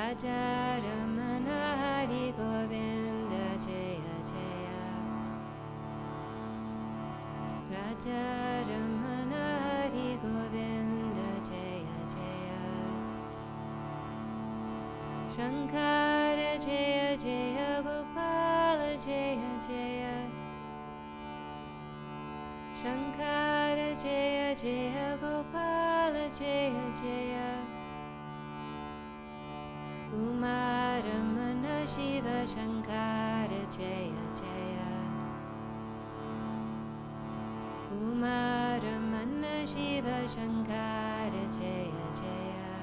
Raja Ramana Hari Govinda Jaya Jaya. Raja Ramana Hari Govinda Jaya Jaya. Shankara Jaya Jaya Gopala Jaya Jaya. Shankara Jaya Jaya Gopala Jaya Jaya. Umaramana Shiva Shankara Jaya Jaya. Umaramana Shiva Shankara Jaya Jaya.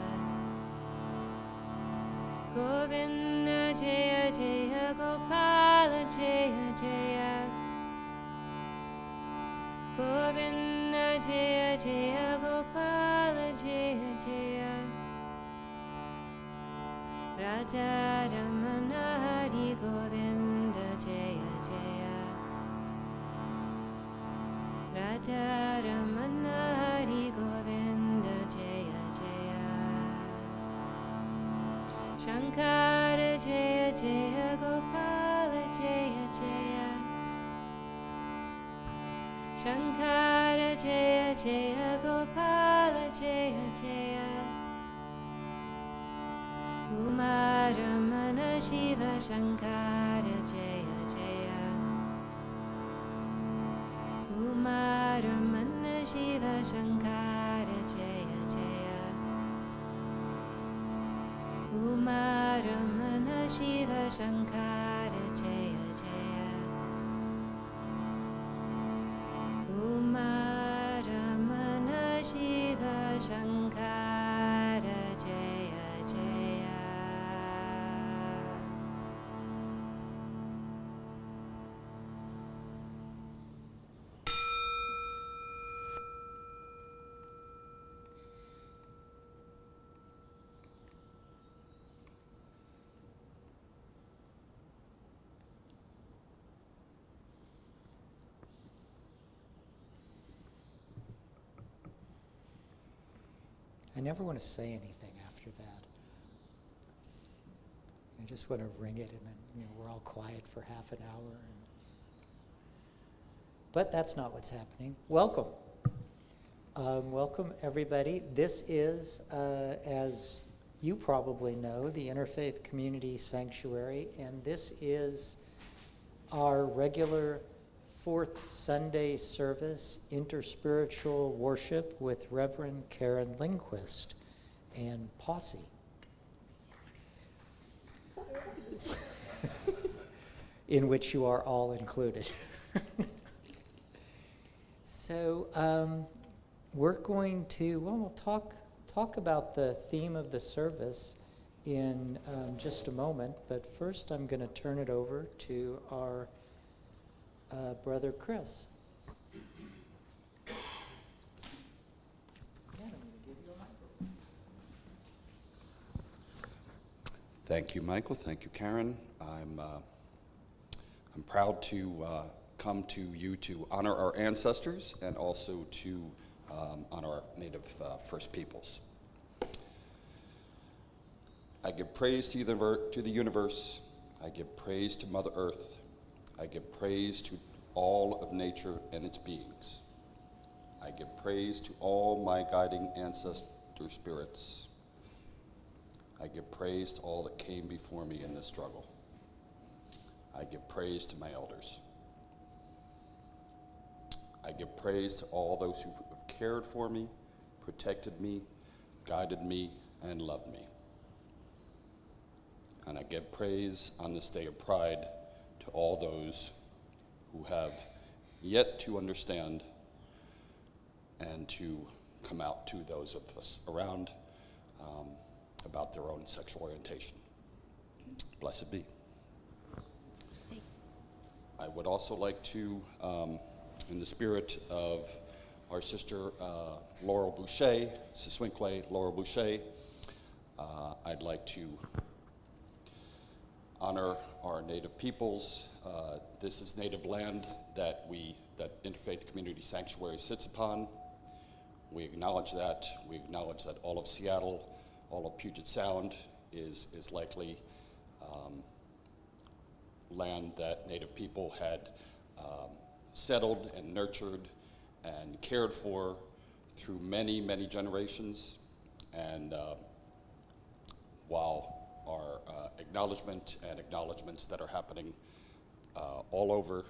Govinda Jaya Jaya Gopala Jaya Jaya. Govinda Jaya Jaya Gopala Jaya Jaya. Raja Ramana Hari Govinda Jaya Jaya. Raja Ramana Hari Govinda Jaya Jaya. Shankara Jaya Jaya Gopala Jaya Jaya. Shankara Jaya Jaya Gopala Jaya Jaya. Umaramana Shiva Shankara Jaya Jaya. Umaramana Shiva Shankara Jaya Jaya. Umaramana Shiva Shankara Jaya Jaya. Umaramana Shiva Shankara Jaya Jaya. I never want to say anything after that. I just want to ring it, and then we're all quiet for half an hour. But that's not what's happening. Welcome. Welcome, everybody. This is, as you probably know, the Interfaith Community Sanctuary, and this is our regular fourth Sunday service, interspiritual worship with Reverend Karen Lindquist and Posse. In which you are all included. So we're going to, we'll talk about the theme of the service in just a moment, but first I'm going to turn it over to our Brother Chris. Thank you, Michael. Thank you, Karen. I'm proud to come to you to honor our ancestors and also to honor our native First Peoples. I give praise to the universe. I give praise to Mother Earth. I give praise to all of nature and its beings. I give praise to all my guiding ancestor spirits. I give praise to all that came before me in this struggle. I give praise to my elders. I give praise to all those who have cared for me, protected me, guided me, and loved me. And I give praise on this day of pride to all those who have yet to understand and to come out to those of us around about their own sexual orientation. Blessed be. I would also like to, in the spirit of our sister Laurel Boucher, Siswinkle Laurel Boucher, I'd like to honor our native peoples. This is native land that Interfaith Community Sanctuary sits upon. We acknowledge that. We acknowledge that all of Seattle, all of Puget Sound, is likely land that Native people had settled and nurtured and cared for through many, many generations. And while our acknowledgement and acknowledgements that are happening all over,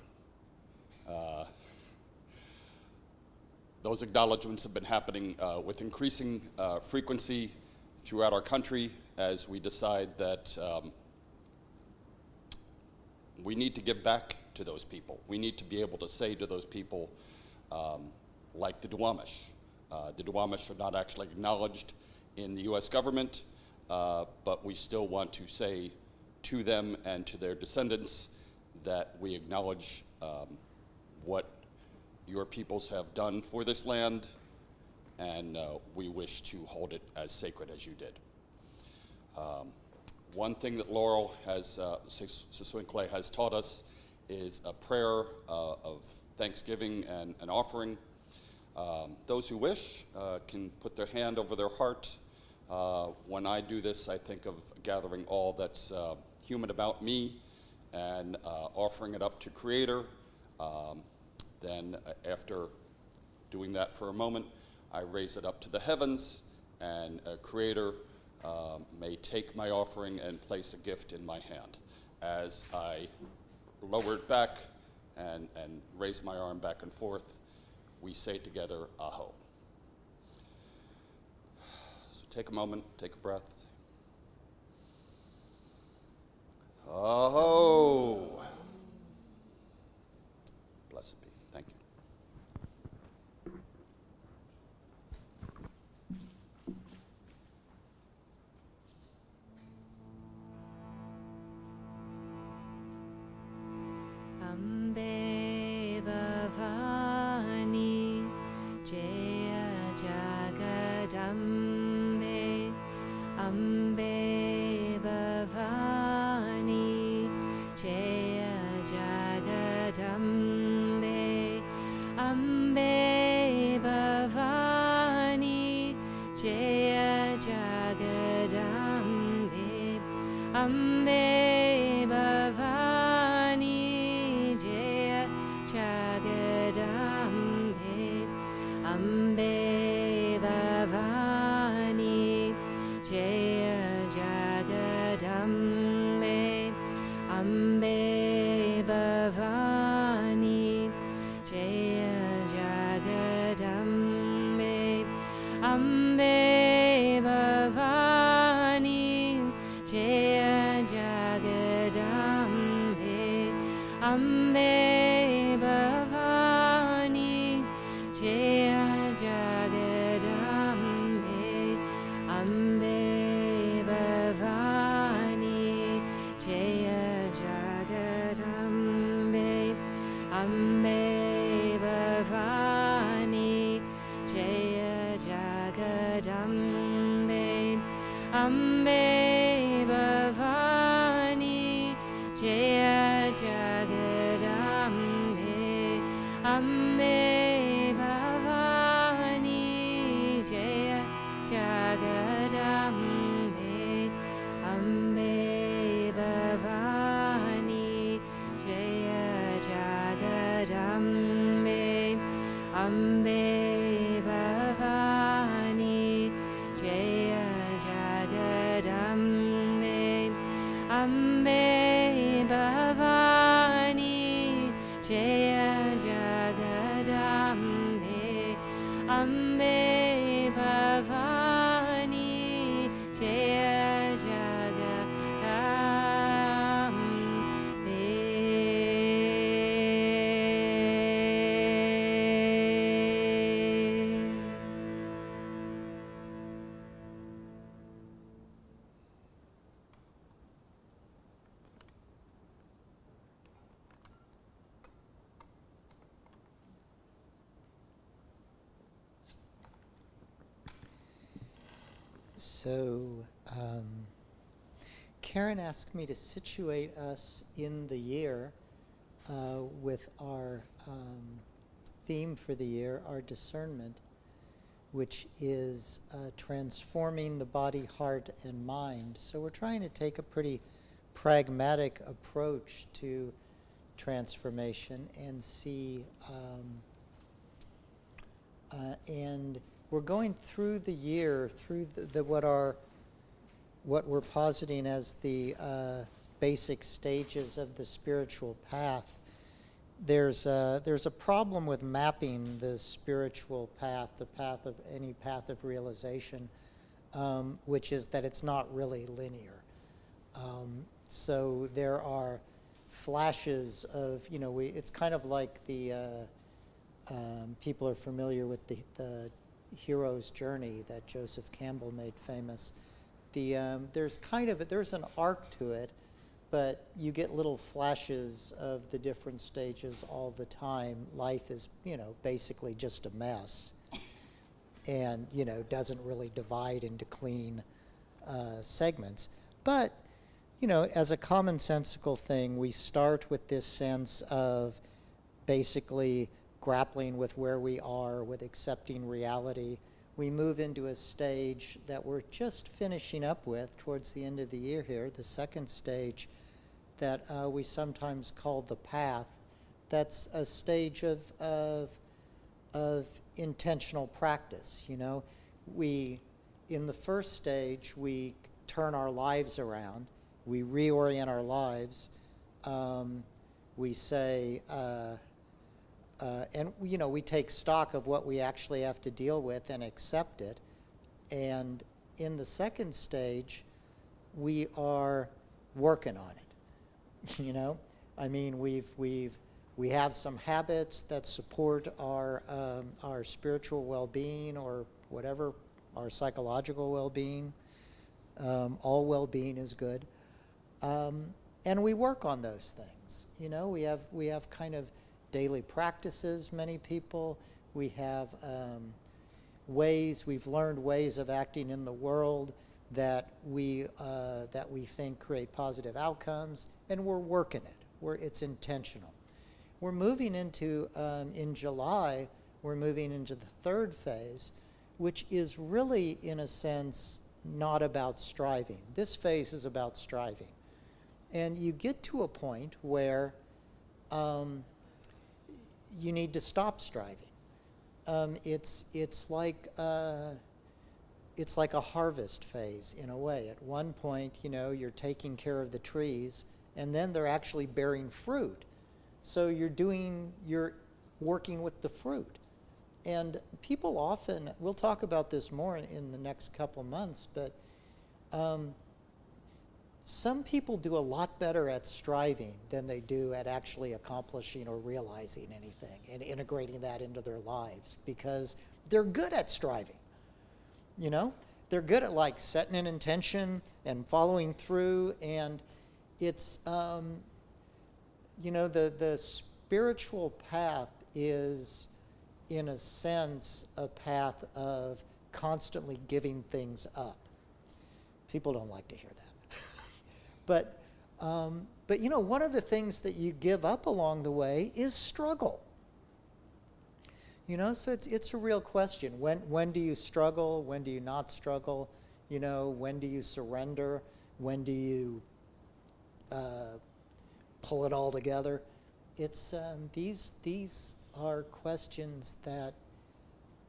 those acknowledgements have been happening with increasing frequency throughout our country as we decide that we need to give back to those people. We need to be able to say to those people, like the Duwamish. The Duwamish are not actually acknowledged in the US government, but we still want to say to them and to their descendants that we acknowledge what your peoples have done for this land, and we wish to hold it as sacred as you did. One thing that Laurel has, Siswinkle has taught us is a prayer of thanksgiving and an offering. Those who wish can put their hand over their heart. When I do this, I think of gathering all that's human about me and offering it up to Creator. Then after doing that for a moment, I raise it up to the heavens, and Creator may take my offering and place a gift in my hand. As I lower it back and raise my arm back and forth, we say together, Aho. So take a moment, take a breath. Aho. Blessed be. Thank you. Ambe Bhavani Jaya Jagadambe Ambe Bhavani Jaya Jagadambe Ambe Bhavani Jaya Jagadambe Ambe Bhavani Jaya Jagadambe Ambe Bhavani Jaya Jagadambe Ambe Bhavani Jaya Jagadambe Ambe Bhavani Jaya Jagadambe Ambe Bhavani Jaya Jagadambe Ambe Bhavani Jaya Jagadambe Ambe Bhavani Jaya Jagadambe Ambe Bhavani Jaya Jagadambe Ambe Bhavani Jaya Jagadambe Ambe Bhavani Jaya Jagadambe Ambe Bhavani Jaya Jagadambe Ambe Bhavani Jaya Jagadambe Ambe Bhavani Jaya Jagadambe. So, Karen asked me to situate us in the year with our theme for the year, our discernment. which is transforming the body, heart, and mind. So we're trying to take a pretty pragmatic approach to transformation and see, and we're going through the year, through what we're positing as the basic stages of the spiritual path. There's a problem with mapping the spiritual path, the path of any path of realization, which is that it's not really linear. So there are flashes of, it's kind of like the, people are familiar with the hero's journey that Joseph Campbell made famous. There's an arc to it, but you get little flashes of the different stages all the time. Life is, basically just a mess, and, doesn't really divide into clean segments. But, as a commonsensical thing, we start with this sense of basically grappling with where we are, with accepting reality. We move into a stage that we're just finishing up with towards the end of the year here, the second stage that we sometimes call the path. That's a stage of intentional practice. We, in the first stage, we turn our lives around. We reorient our lives. We say, and we take stock of what we actually have to deal with and accept it. And in the second stage, we are working on it. We have some habits that support our spiritual well-being, or whatever, our psychological well-being. All well-being is good. And we work on those things. We have kind of daily practices, many people. We have we've learned ways of acting in the world that we think create positive outcomes, and we're working it. It's intentional. We're moving into, in July, we're moving into the third phase, which is really, in a sense, not about striving. This phase is about striving. And you get to a point where you need to stop striving. It's like a harvest phase in a way. At one point, you're taking care of the trees, and then they're actually bearing fruit. So you're working with the fruit. And people often, we'll talk about this more in the next couple months, but some people do a lot better at striving than they do at actually accomplishing or realizing anything and integrating that into their lives, because they're good at striving. They're good at setting an intention and following through, and it's the spiritual path is, in a sense, a path of constantly giving things up. People don't like to hear that. But one of the things that you give up along the way is struggle. So it's a real question. When do you struggle? When do you not struggle? When do you surrender? When do you pull it all together? It's these are questions that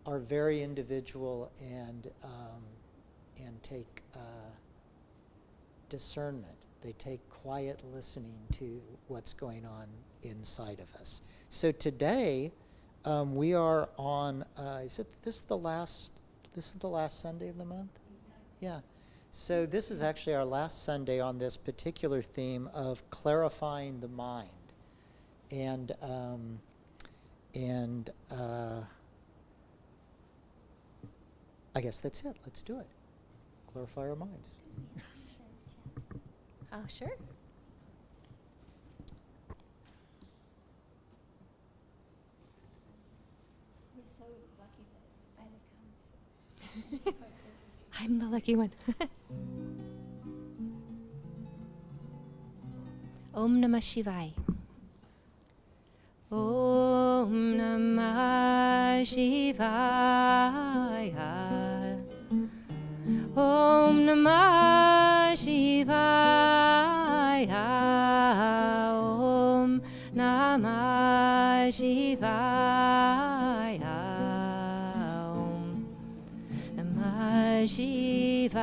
are very individual and take discernment. They take quiet listening to what's going on inside of us. So today, we are on. This is the last Sunday of the month? Yeah. So this is actually our last Sunday on this particular theme of clarifying the mind, and I guess that's it. Let's do it. Clarify our minds. Oh, sure. We're so lucky that Ida comes. I'm the lucky one. Om Namah Shivaya. Om Namah Shivaya. Om Namah Shivaya. Om Namah Shivaya. Om Namah Shivaya.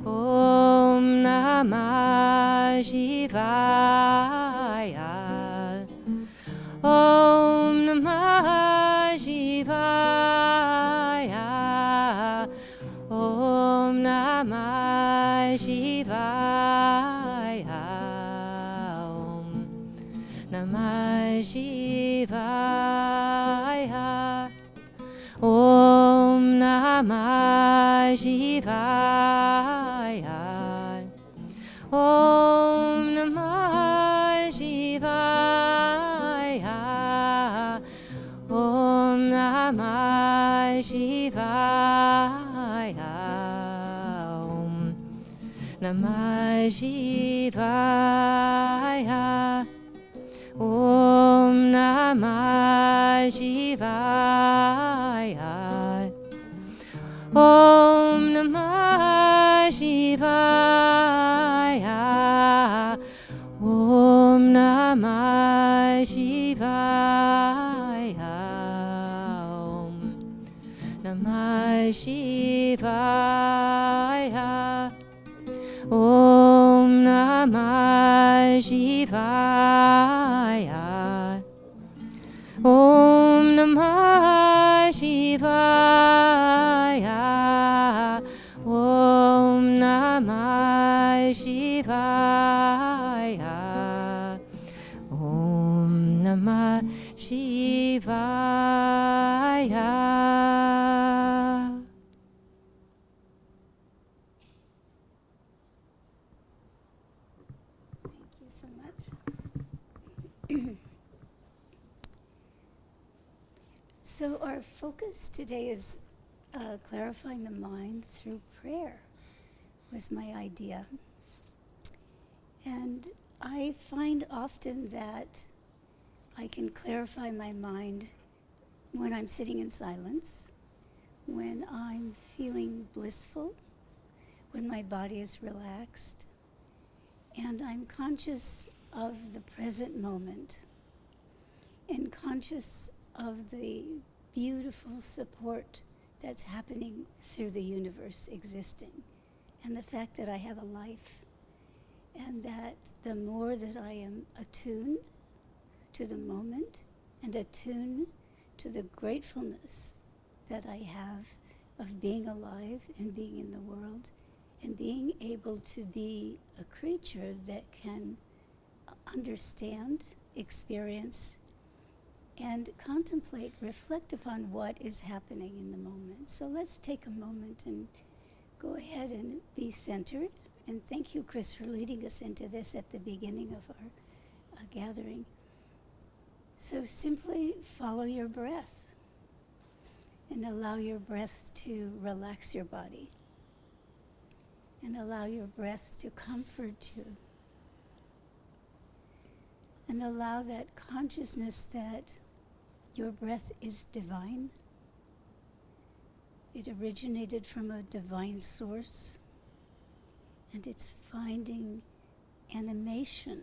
Om Namah Shivaya. Om Namah Shivaya. Om Namah Shivaya. Om Namah Shivaya. Om Namah Shivaya. Om Namah Shivaya. Om Namah Shivaya. Om Namah Shivaya. Om Namah Shivaya. Om Namah Shivaya. Om Namah Shivaya. Om Namah Shivaya. Om Namah Shivaya. Om Namah Shivaya. Om Namah Shivaya. Om Namah Shivaya. Thank you so much. So our focus today is clarifying the mind through prayer, was my idea. And I find often that I can clarify my mind when I'm sitting in silence, when I'm feeling blissful, when my body is relaxed, and I'm conscious of the present moment and conscious of the beautiful support that's happening through the universe existing, and the fact that I have a life, and that the more that I am attuned to the moment and attuned to the gratefulness that I have of being alive and being in the world and being able to be a creature that can understand, experience, and contemplate, reflect upon what is happening in the moment. So let's take a moment and go ahead and be centered. And thank you, Chris, for leading us into this at the beginning of our gathering. So simply follow your breath and allow your breath to relax your body and allow your breath to comfort you and allow that consciousness that your breath is divine. It originated from a divine source, and it's finding animation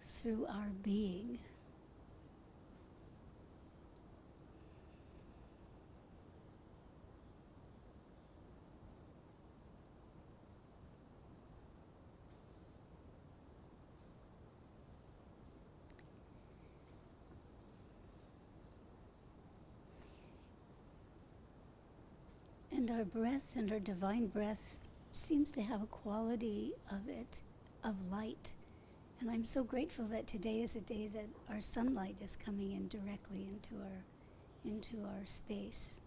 through our being. And our breath and our divine breath seems to have a quality of it, of light. And I'm so grateful that today is a day that our sunlight is coming in directly into our space,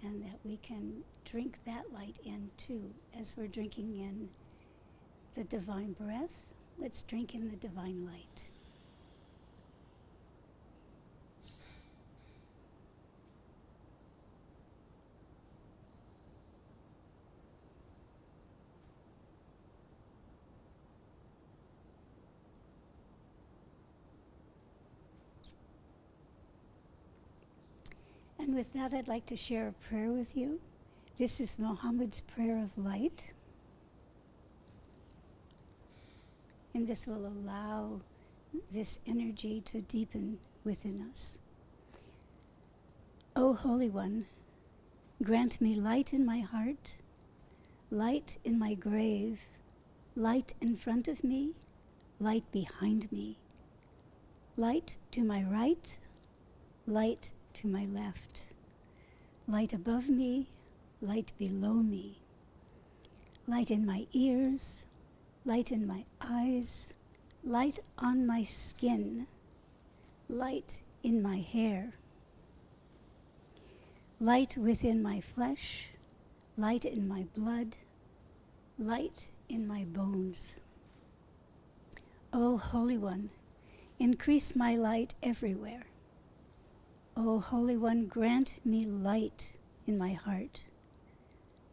and that we can drink that light in too. As we're drinking in the divine breath, let's drink in the divine light. And with that, I'd like to share a prayer with you. This is Muhammad's prayer of light. And this will allow this energy to deepen within us. O Holy One, grant me light in my heart, light in my grave, light in front of me, light behind me, light to my right, light to my left, light above me, light below me, light in my ears, light in my eyes, light on my skin, light in my hair, light within my flesh, light in my blood, light in my bones. O Holy One, increase my light everywhere. O Holy One, grant me light in my heart,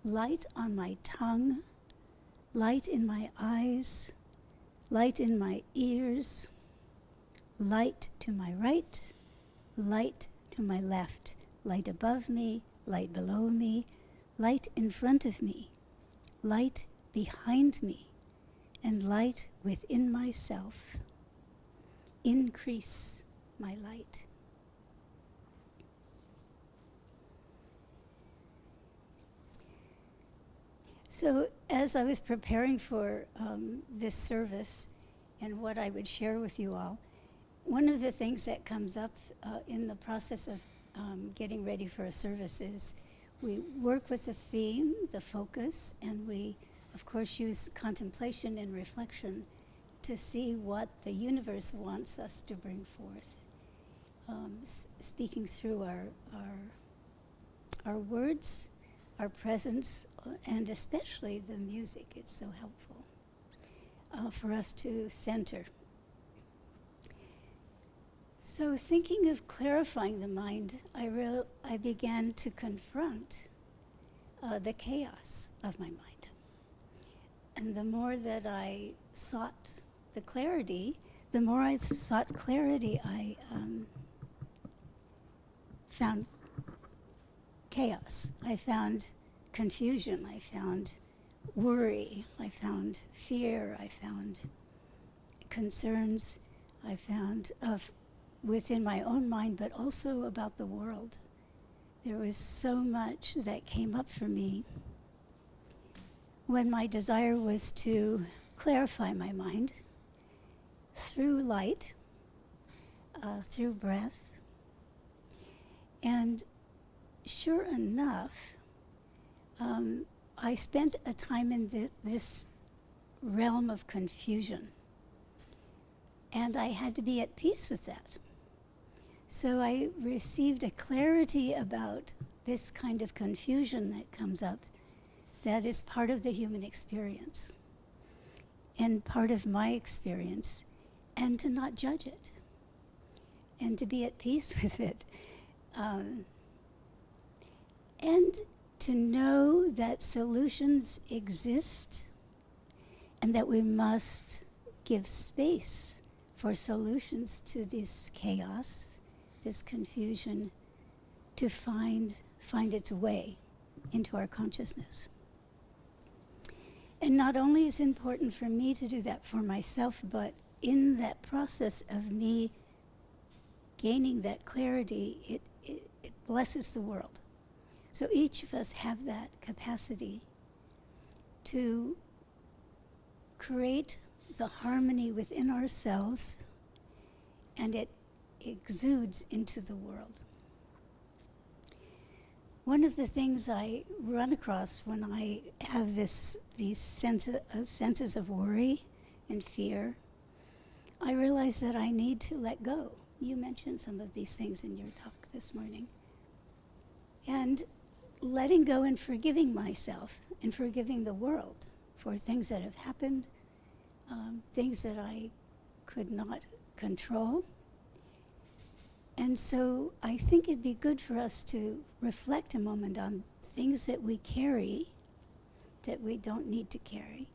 light on my tongue, light in my eyes, light in my ears, light to my right, light to my left, light above me, light below me, light in front of me, light behind me, and light within myself. Increase my light. So as I was preparing for this service and what I would share with you all, one of the things that comes up in the process of getting ready for a service is we work with the theme, the focus, and we, of course, use contemplation and reflection to see what the universe wants us to bring forth. Speaking through our words, our presence, and especially the music. It's so helpful for us to center. So thinking of clarifying the mind, I began to confront the chaos of my mind. And the more that I sought the clarity, the more I sought clarity, I found chaos. I found confusion. I found worry. I found fear. I found concerns. I found within my own mind, but also about the world. There was so much that came up for me when my desire was to clarify my mind through light, through breath. And sure enough, I spent a time in this realm of confusion. And I had to be at peace with that. So I received a clarity about this kind of confusion that comes up that is part of the human experience and part of my experience, and to not judge it and to be at peace with it. And to know that solutions exist and that we must give space for solutions to this chaos, this confusion, to find its way into our consciousness. And not only is it important for me to do that for myself, but in that process of me gaining that clarity, it blesses the world. So each of us have that capacity to create the harmony within ourselves, and it exudes into the world. One of the things I run across when I have these senses of worry and fear, I realize that I need to let go. You mentioned some of these things in your talk this morning. And letting go and forgiving myself and forgiving the world for things that have happened, things that I could not control. And so I think it'd be good for us to reflect a moment on things that we carry that we don't need to carry.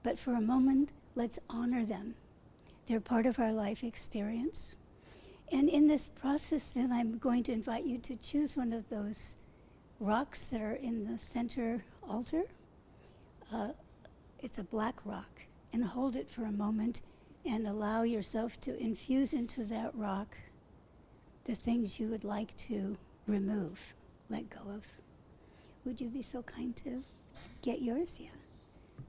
But for a moment, let's honor them. They're part of our life experience. And in this process, then I'm going to invite you to choose one of those rocks that are in the center altar. It's a black rock. And hold it for a moment and allow yourself to infuse into that rock the things you would like to remove, let go of. Would you be so kind to get yours? Yeah.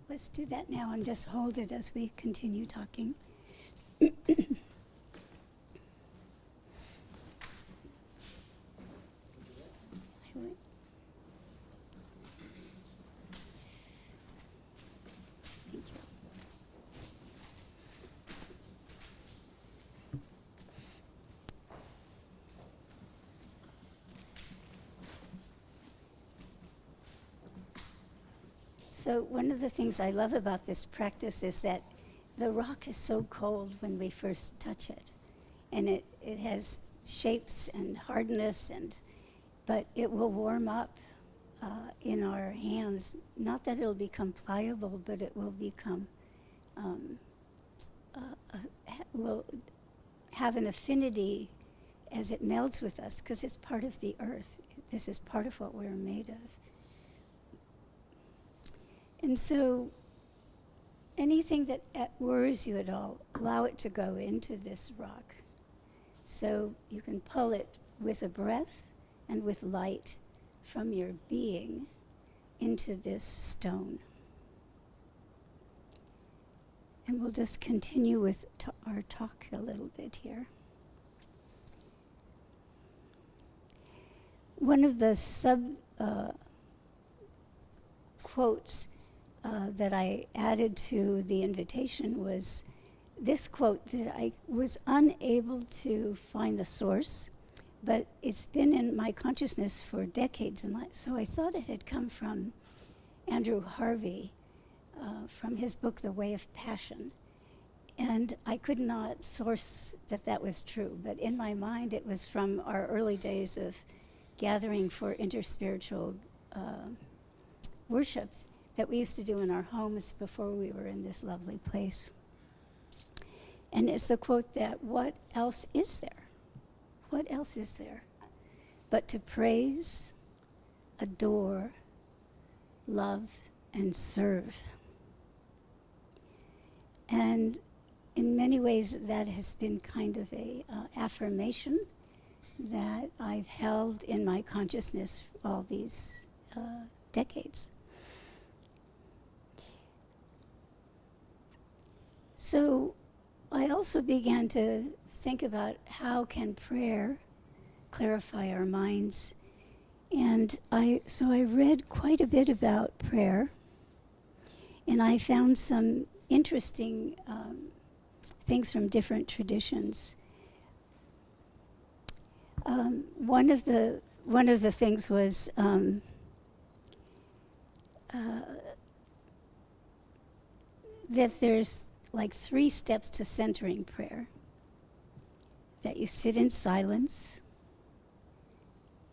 Let's do that now and just hold it as we continue talking. So one of the things I love about this practice is that the rock is so cold when we first touch it. And it has shapes and hardness, but it will warm up in our hands. Not that it'll become pliable, but it will become, will have an affinity as it melds with us, because it's part of the earth. This is part of what we're made of. And so anything that worries you at all, allow it to go into this rock. So you can pull it with a breath and with light from your being into this stone. And we'll just continue with our talk a little bit here. One of the quotes that I added to the invitation was this quote that I was unable to find the source, but it's been in my consciousness for decades, and so I thought it had come from Andrew Harvey, from his book, The Way of Passion. And I could not source that was true, but in my mind it was from our early days of gathering for interspiritual worship that we used to do in our homes before we were in this lovely place. And it's the quote that, what else is there? What else is there but to praise, adore, love, and serve? And in many ways that has been kind of a affirmation that I've held in my consciousness all these decades. So I also began to think about how can prayer clarify our minds. And so I read quite a bit about prayer, and I found some interesting things from different traditions. One of the things was that there's like 3 steps to centering prayer. That you sit in silence,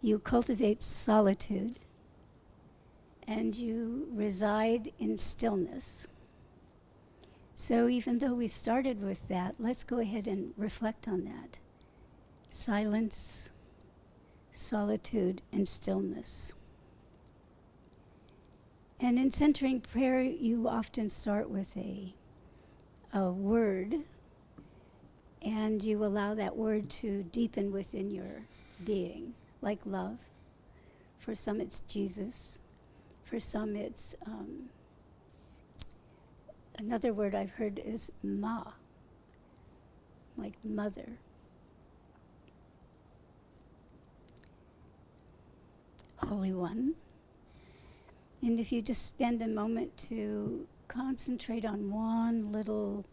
you cultivate solitude, and you reside in stillness. So even though we've started with that, let's go ahead and reflect on that. Silence, solitude, and stillness. And in centering prayer, you often start with a word, and you allow that word to deepen within your being, like love. For some it's Jesus. For some it's, another word I've heard is Ma, like mother. Holy One. And if you just spend a moment to concentrate on one little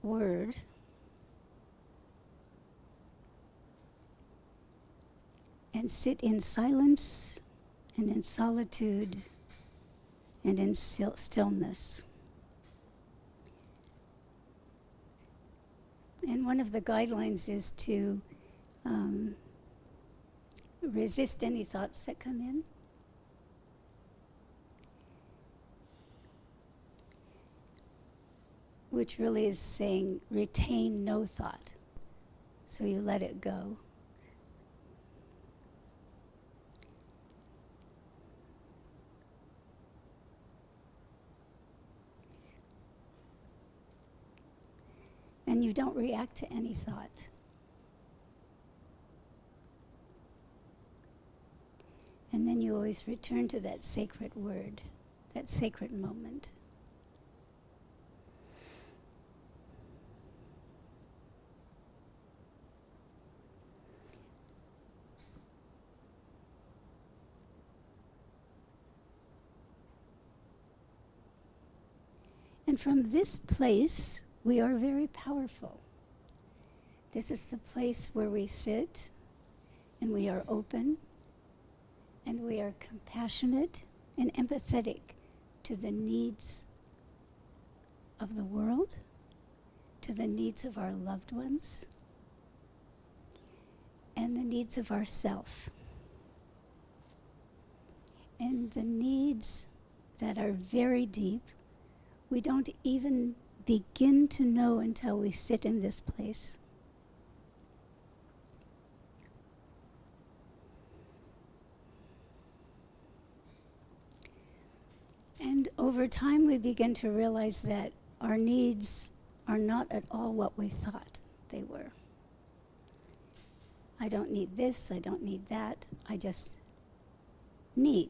word, and sit in silence and in solitude and in stillness. And one of the guidelines is to resist any thoughts that come in. Which really is saying retain no thought. So you let it go. And you don't react to any thought. And then you always return to that sacred word, that sacred moment. And from this place, we are very powerful. This is the place where we sit, and we are open, and we are compassionate and empathetic to the needs of the world, to the needs of our loved ones, and the needs of ourself. And the needs that are very deep, we don't even begin to know until we sit in this place. And over time, we begin to realize that our needs are not at all what we thought they were. I don't need this, I don't need that, I just need.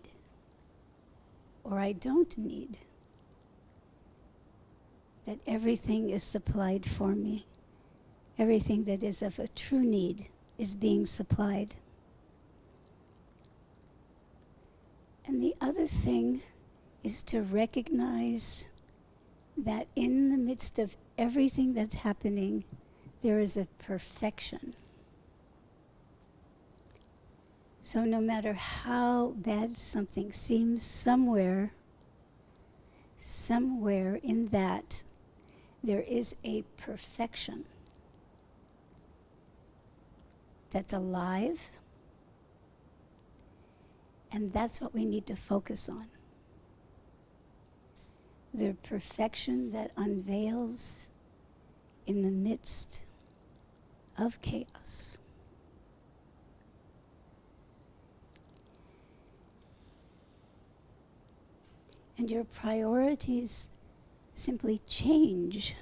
Or I don't need. That everything is supplied for me. Everything that is of a true need is being supplied. And the other thing is to recognize that in the midst of everything that's happening, there is a perfection. So no matter how bad something seems, somewhere in that, there is a perfection that's alive, and that's what we need to focus on. The perfection that unveils in the midst of chaos. And your priorities simply change.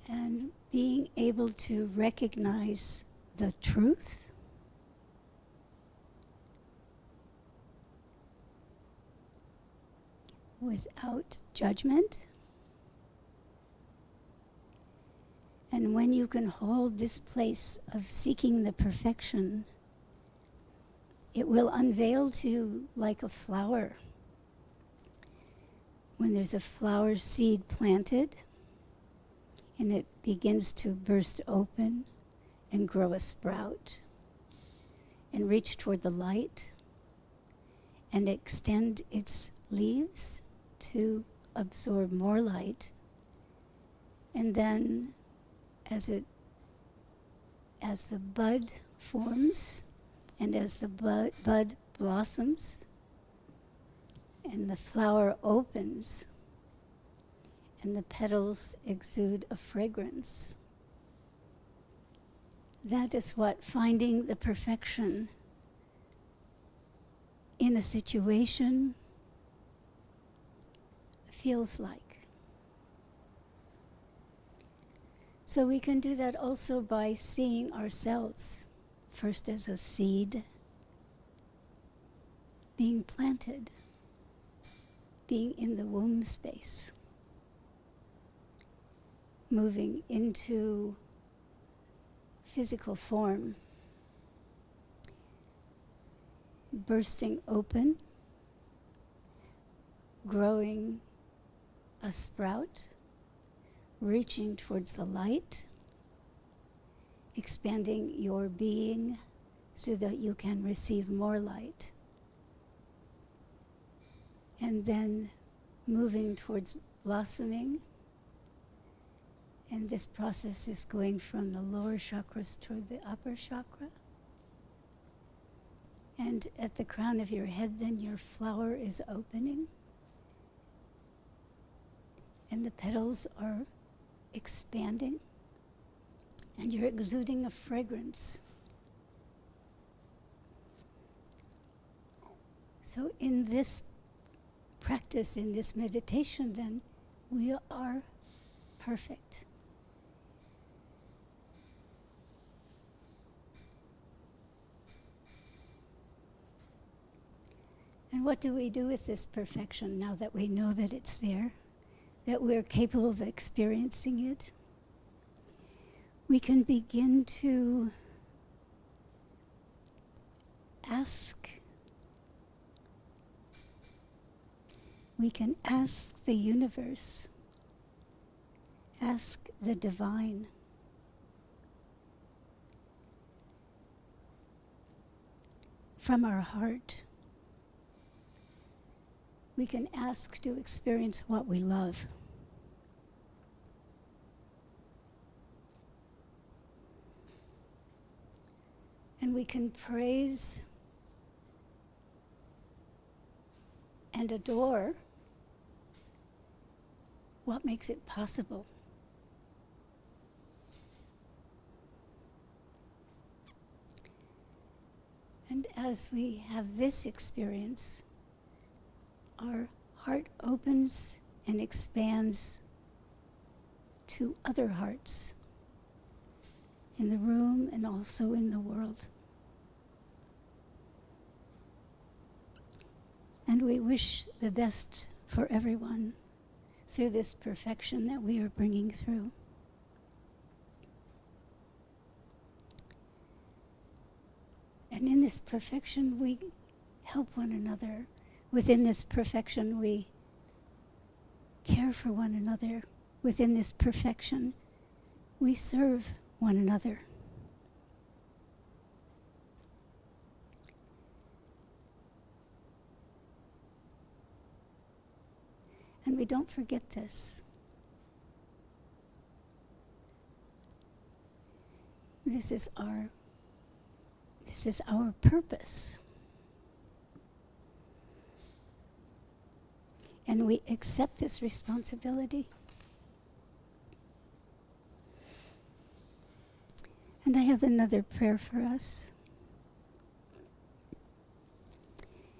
And being able to recognize the truth without judgment. And when you can hold this place of seeking the perfection, it will unveil to you like a flower. When there's a flower seed planted, and it begins to burst open and grow a sprout, and reach toward the light, and extend its leaves to absorb more light. And then as the bud forms, and as the bud blossoms, and the flower opens, and the petals exude a fragrance, that is what finding the perfection in a situation feels like. So we can do that also by seeing ourselves first as a seed being planted, being in the womb space, moving into physical form, bursting open, growing a sprout, reaching towards the light, expanding your being so that you can receive more light, and then moving towards blossoming. And this process is going from the lower chakras toward the upper chakra. And at the crown of your head, then your flower is opening. And the petals are expanding, and you're exuding a fragrance. So in this practice, in this meditation, then, we are perfect. And what do we do with this perfection now that we know that it's there, that we're capable of experiencing it? We can begin to ask. We can ask the universe, ask the divine, from our heart. We can ask to experience what we love. And we can praise and adore what makes it possible. And as we have this experience, our heart opens and expands to other hearts in the room and also in the world. And we wish the best for everyone through this perfection that we are bringing through. And in this perfection, we help one another. Within this perfection, we care for one another. Within this perfection, we serve one another. And we don't forget this. This is our purpose. And we accept this responsibility. And I have another prayer for us.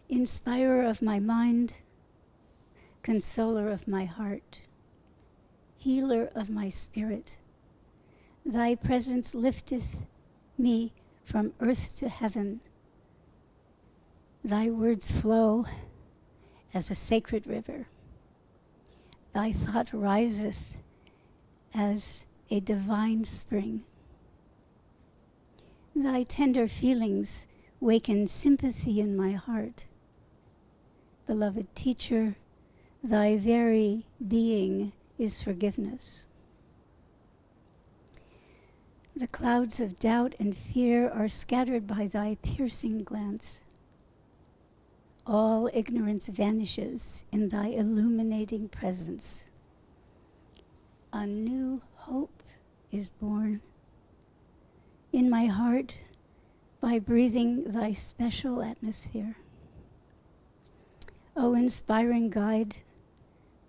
Inspirer of my mind, consoler of my heart, healer of my spirit, thy presence lifteth me from earth to heaven. Thy words flow as a sacred river. Thy thought riseth as a divine spring. Thy tender feelings waken sympathy in my heart. Beloved teacher, thy very being is forgiveness. The clouds of doubt and fear are scattered by thy piercing glance. All ignorance vanishes in thy illuminating presence. A new hope is born in my heart by breathing thy special atmosphere. O inspiring guide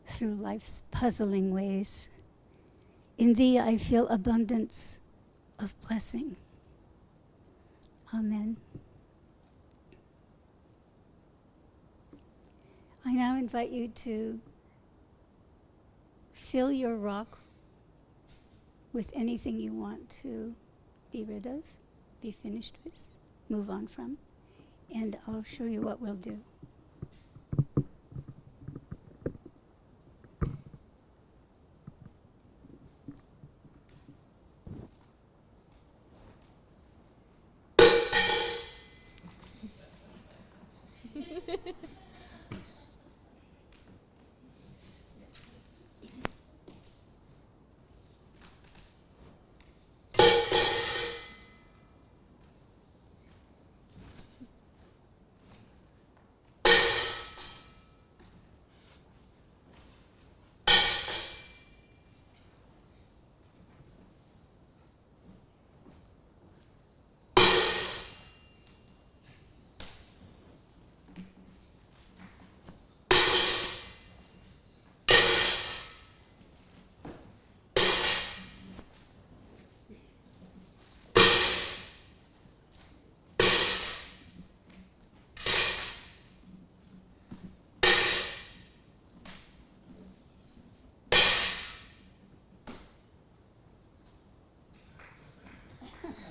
through life's puzzling ways, in thee I feel abundance of blessing. Amen. I now invite you to fill your rock with anything you want to be rid of, be finished with, move on from, and I'll show you what we'll do.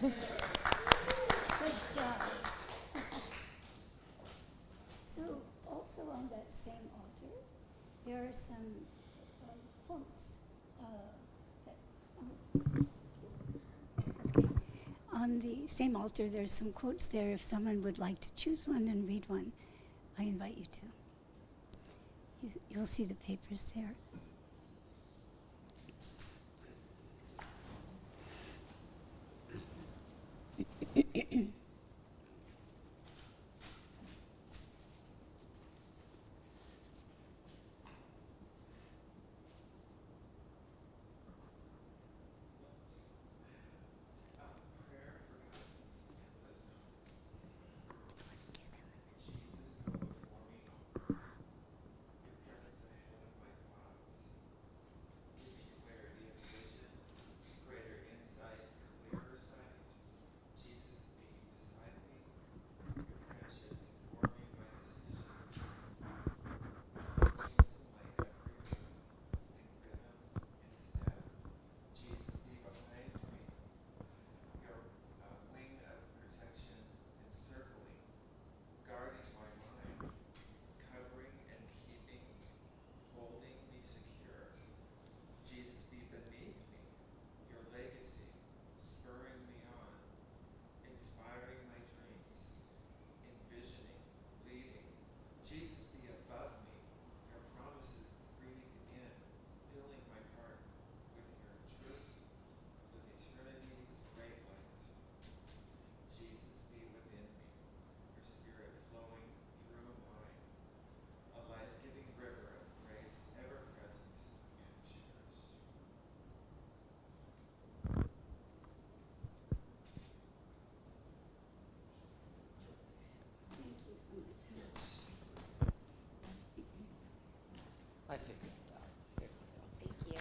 Good job. So, also on that same altar, there are some quotes. That's good. On the same altar, there's some quotes there. If someone would like to choose one and read one, I invite you to. You'll see the papers there. I figured it out. Thank you.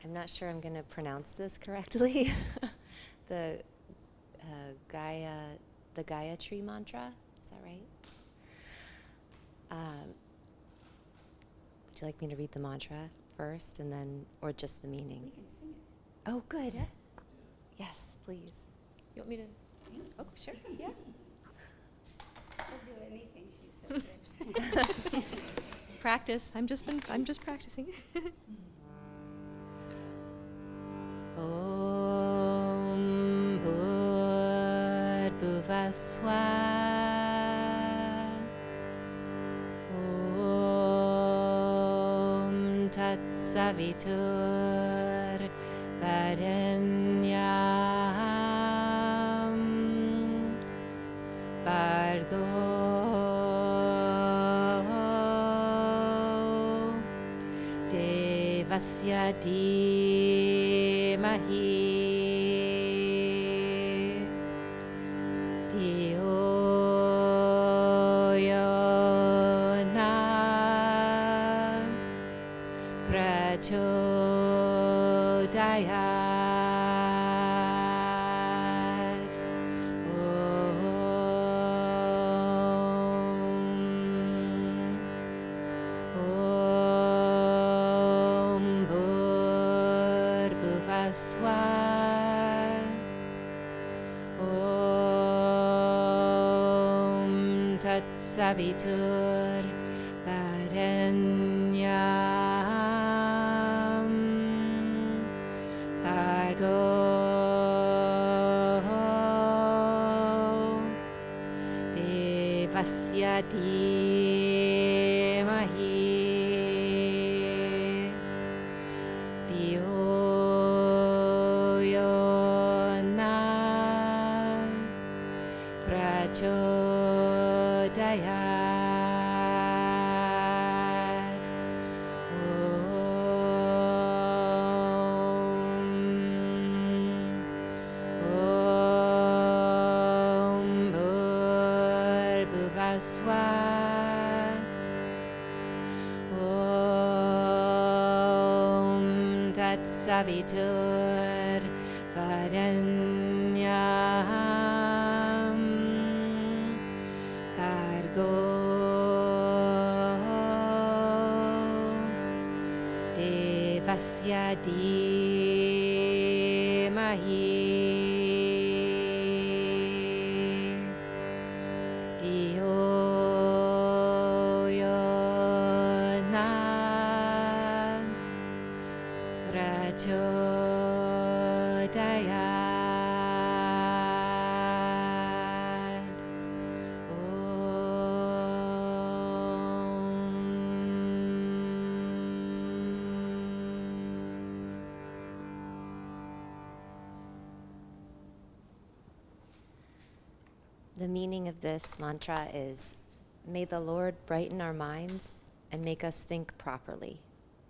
I'm not sure I'm going to pronounce this correctly. the Gaia tree mantra, is that right? Would you like me to read the mantra first and then, or just the meaning? We can sing it. Oh, good. Yeah. Yes, please. You want me to? Oh, sure. Yeah. She'll do anything. She's so good. Practice. I'm just practicing. Om Bhuvaswah. Om Tat Savitur Varenyam Bargo Devasya Dhimahi Dhiyo Yona Prachodayat. Om Bhuvaswah. Om Tat Savitur Varenyam Bargo Devasya Dhimahi Dhiyo Yona Prachodayat. Om Bhuvaswah. Om Tat Savitur Varenyam Bargo Devasya Dhimahi The meaning of this mantra is, may the Lord brighten our minds and make us think properly.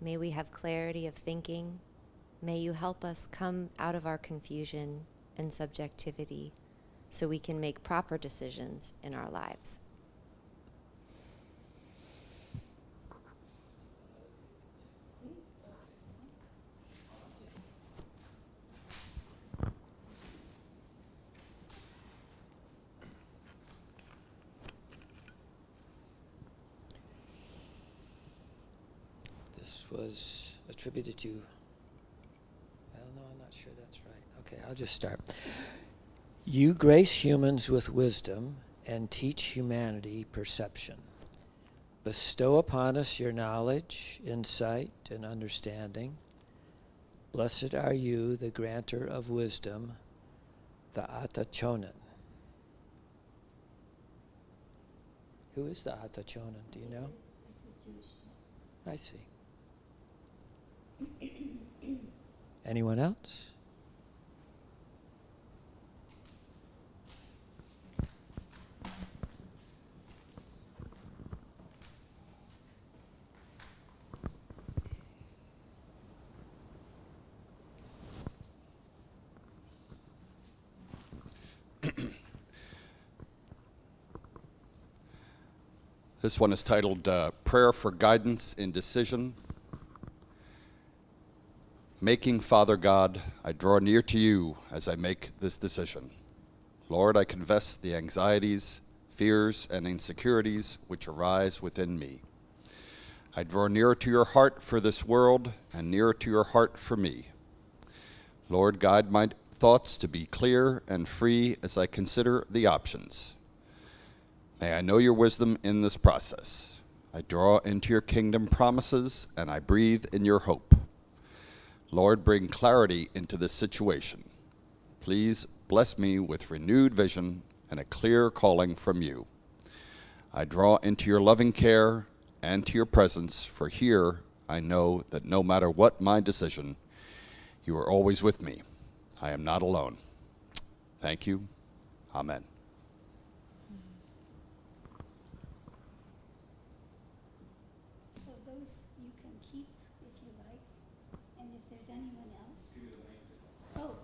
May we have clarity of thinking. May you help us come out of our confusion and subjectivity so we can make proper decisions in our lives. This was attributed to, well, no, I'm not sure that's right. Okay, I'll just start. You grace humans with wisdom and teach humanity perception. Bestow upon us your knowledge, insight, and understanding. Blessed are you, the granter of wisdom, the Atachonan. Who is the Atachonan? Do you know? I see. Anyone else? This one is titled Prayer for Guidance in Decision. Making Father God, I draw near to you as I make this decision. Lord, I confess the anxieties, fears, and insecurities which arise within me. I draw nearer to your heart for this world and nearer to your heart for me. Lord, guide my thoughts to be clear and free as I consider the options. May I know your wisdom in this process. I draw into your kingdom promises and I breathe in your hope. Lord, bring clarity into this situation. Please bless me with renewed vision and a clear calling from you. I draw into your loving care and to your presence, for here I know that no matter what my decision, you are always with me. I am not alone. Thank you. Amen. So those you can keep if you like, and if there's anyone else. Oh.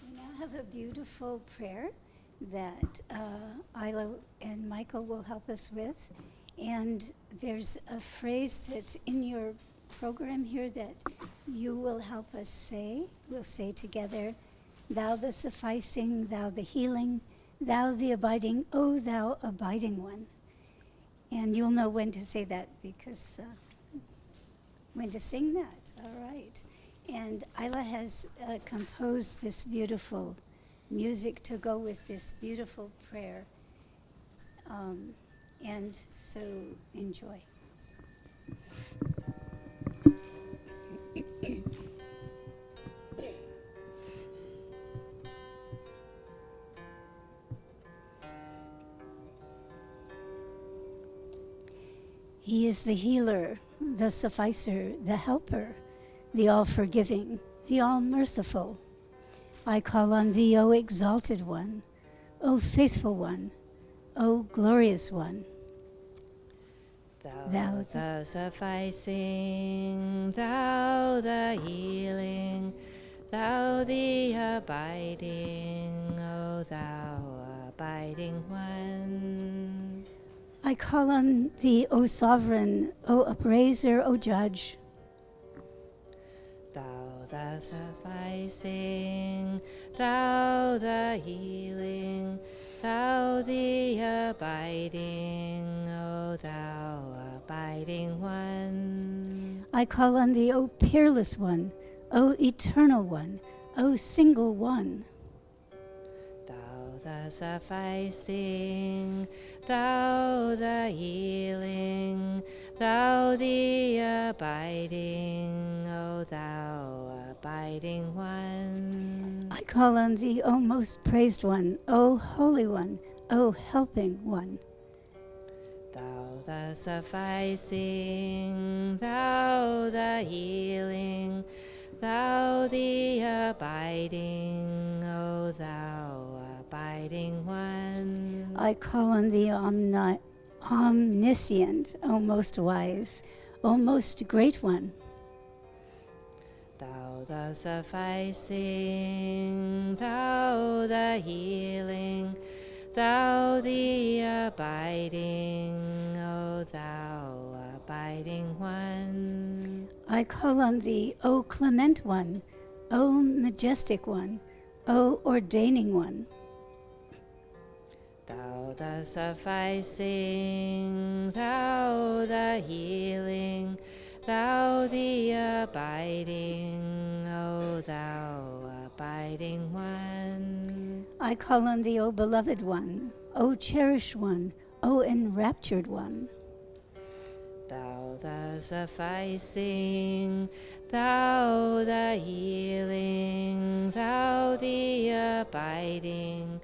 We now have a beautiful prayer that Isla and Michael will help us with. And there's a phrase that's in your program here that you will help us say. We'll say together, thou the sufficing, thou the healing, thou the abiding, O thou abiding one. And you'll know when to say that because when to sing that. All right. And Isla has composed this beautiful music to go with this beautiful prayer. And so enjoy. He is the healer, the sufficer, the helper, the all-forgiving, the all-merciful. I call on thee, O exalted one, O faithful one, O glorious one. Thou the sufficing, thou the healing, thou the abiding, O thou abiding one. I call on thee, O sovereign, O upraiser, O judge. Thou the sufficing, thou the healing, thou the abiding, O thou abiding one. I call on thee, O peerless one, O eternal one, O single one. Thou the sufficing, thou the healing, thou the abiding, O thou abiding one. I call on thee, O most praised one, O holy one, O helping one. Thou the sufficing, thou the healing, thou the abiding, O thou abiding one. I call on thee, omniscient, O most wise, O most great one. Thou the sufficing, thou the healing, thou the abiding, O thou abiding one. I call on thee, O clement one, O majestic one, O ordaining one. Thou the sufficing, thou the healing, thou the abiding, O thou abiding one. I call on thee, O beloved one, O cherished one, O enraptured one. Thou the sufficing, thou the healing, thou the abiding,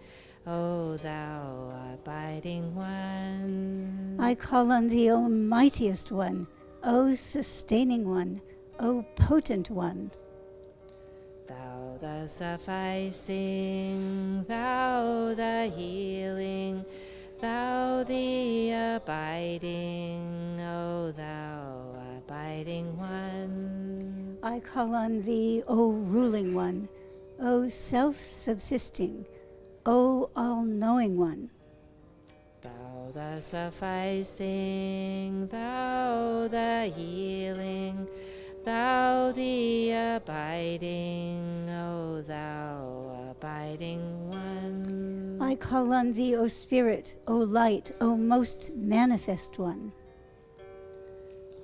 O thou abiding one. I call on thee, O mightiest one, O sustaining one, O potent one. Thou the sufficing, thou the healing, thou the abiding, O thou abiding one. I call on thee, O ruling one, O self-subsisting, O all-knowing one. Thou the sufficing, thou the healing, thou the abiding, O thou abiding one. I call on thee, O Spirit, O light, O most manifest one.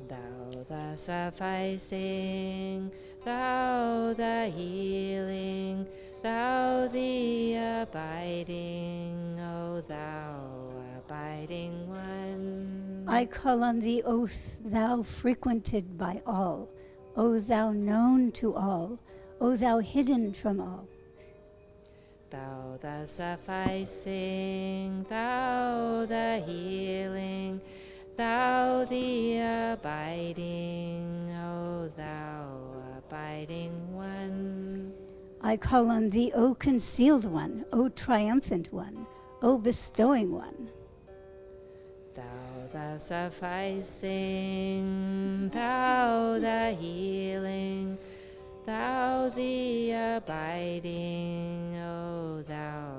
Thou the sufficing, thou the healing, thou the abiding, O thou abiding one. I call on thee, O thou frequented by all, O thou known to all, O thou hidden from all. Thou the sufficing, thou the healing, thou the abiding, O thou abiding one. I call on thee, O concealed one, O triumphant one, O bestowing one. Thou the sufficing, thou the healing, thou the abiding, O thou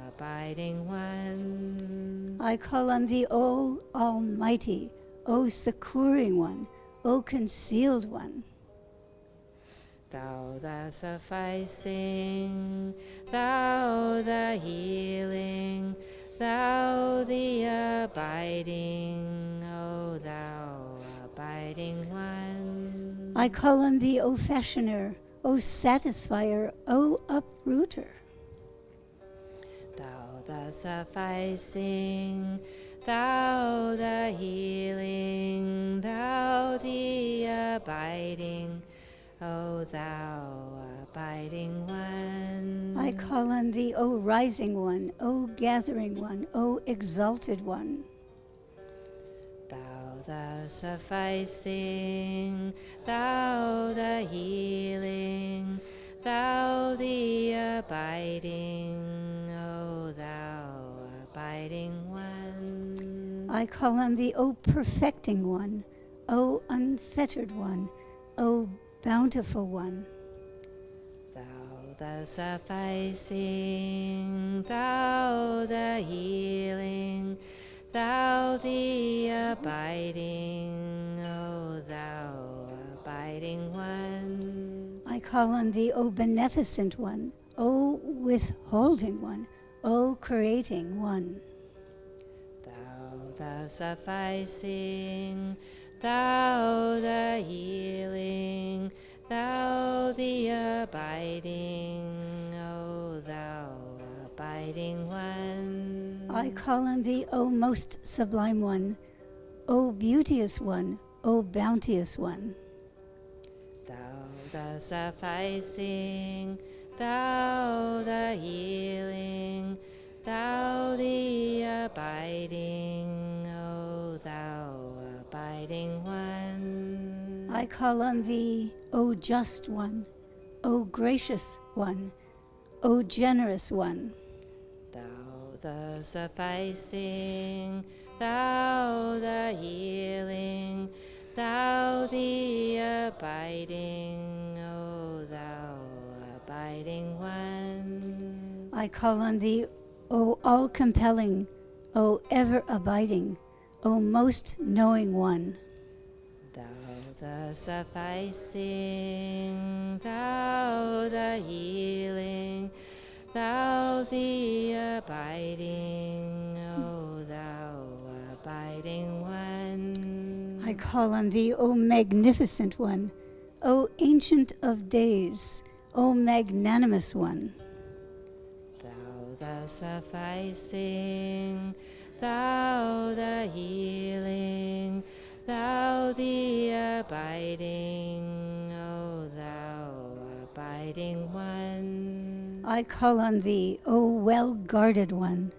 abiding one. I call on thee, O almighty, O succoring one, O concealed one. Thou the sufficing, thou the healing, thou the abiding, O thou abiding one. I call on thee, O fashioner, O satisfier, O uprooter. Thou the sufficing, thou the healing, thou the abiding, O thou abiding one. I call on thee, O rising one, O gathering one, O exalted one. Thou the sufficing, thou the healing, thou the abiding, O thou abiding one. I call on thee, O perfecting one, O unfettered one, O bountiful one. Thou the sufficing, thou the healing, thou the abiding, O thou abiding one. I call on thee, O beneficent one, O withholding one, O creating one. Thou the sufficing, thou the healing, thou the abiding, O thou abiding one. I call on thee, O most sublime one, O beauteous one, O bounteous one. Thou the sufficing, thou the healing, thou the abiding, O thou abiding one. I call on thee, O just one, O gracious one, O generous one. Thou the sufficing, thou the healing, thou the abiding, O thou abiding one. I call on thee, O all-compelling, O ever-abiding, O most knowing one. Thou the sufficing, thou the healing, thou the abiding, O thou abiding one. I call on thee, O magnificent one, O ancient of days, O magnanimous one. Thou the sufficing, thou the healing, thou the abiding, O thou abiding one. I call on thee, O well-guarded one,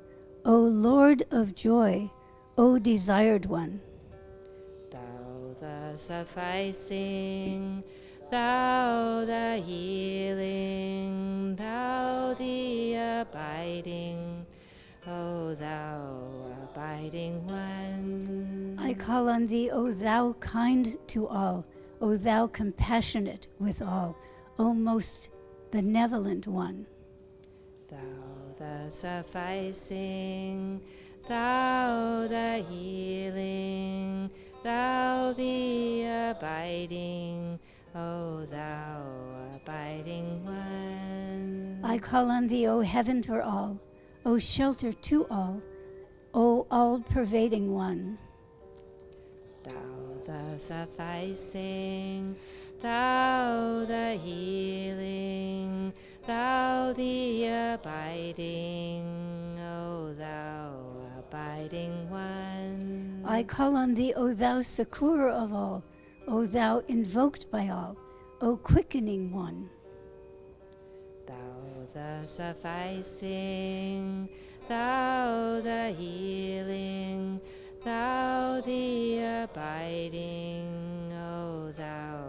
O Lord of joy, O desired one. Thou the sufficing, thou the healing, thou the abiding, O thou abiding one. I call on thee, O thou kind to all, O thou compassionate with all, O most benevolent one. Thou the sufficing, thou the healing, thou the abiding, O thou abiding one. I call on thee, O heaven for all, O shelter to all, O all-pervading one. Thou the sufficing, thou the healing, thou the abiding, O thou abiding one. I call on thee, O thou succor of all, O thou invoked by all, O quickening one. Thou the sufficing, thou the healing, thou the abiding, O thou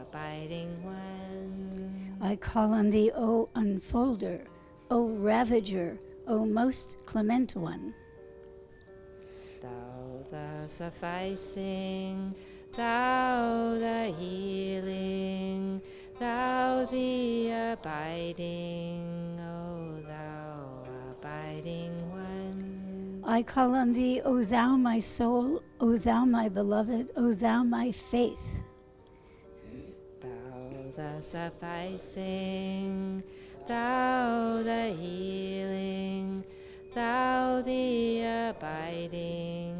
abiding one. I call on thee, O unfolder, O ravager, O most clement one. Thou the sufficing, thou the healing, thou the abiding, O thou abiding one. I call on thee, O thou my soul, O thou my beloved, O thou my faith. Thou the sufficing, thou the healing, thou the abiding,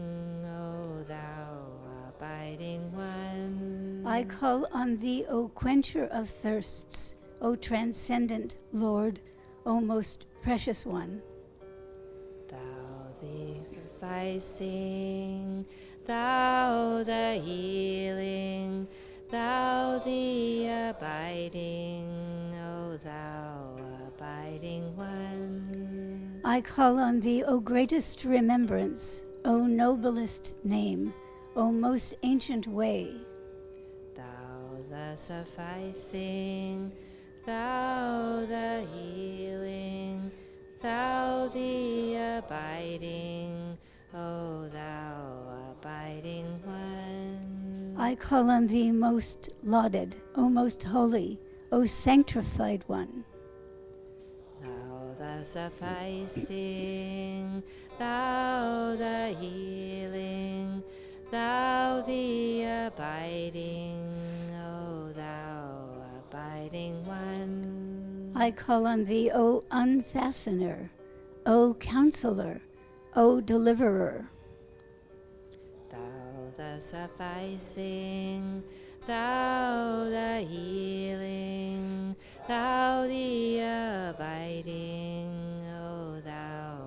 O thou abiding one. I call on thee, O quencher of thirsts, O transcendent Lord, O most precious one. Thou the sufficing, thou the healing, thou the abiding, O thou abiding one. I call on thee, O greatest remembrance, O noblest name, O most ancient way. Thou the sufficing, thou the healing, thou the abiding, O thou abiding one. I call on thee, most lauded, O most holy, O sanctified one. Thou the sufficing, thou the healing, thou the abiding, O thou abiding one. I call on thee, O unfastener, O counselor, O deliverer. Thou the sufficing, thou the healing, thou the abiding, O thou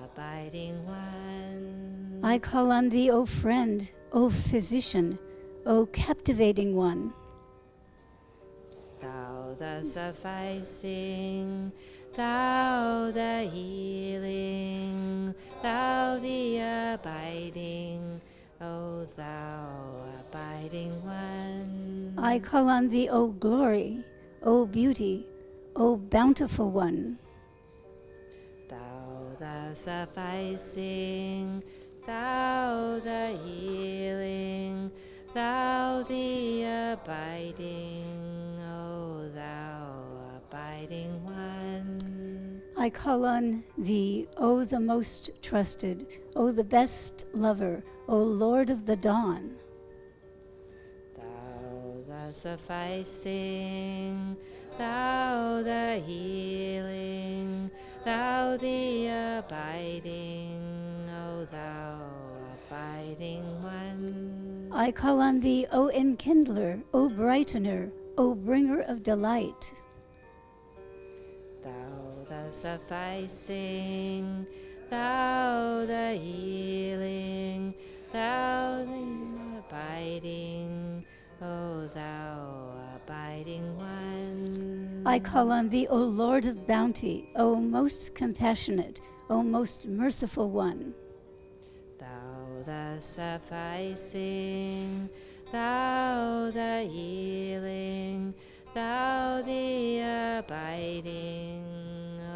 abiding one. I call on thee, O friend, O physician, O captivating one. Thou the sufficing, thou the healing, thou the abiding, O thou abiding one. I call on thee, O glory, O beauty, O bountiful one. Thou the sufficing, thou the healing, thou the abiding, O thou abiding one. I call on thee, O the most trusted, O the best lover, O Lord of the dawn. Thou the sufficing, thou the healing, thou the abiding, O thou abiding one. I call on thee, O enkindler, O brightener, O bringer of delight. Thou the sufficing, thou the healing, thou the abiding, O thou abiding one. I call on thee, O Lord of bounty, O most compassionate, O most merciful one. Thou the sufficing, thou the healing, thou the abiding,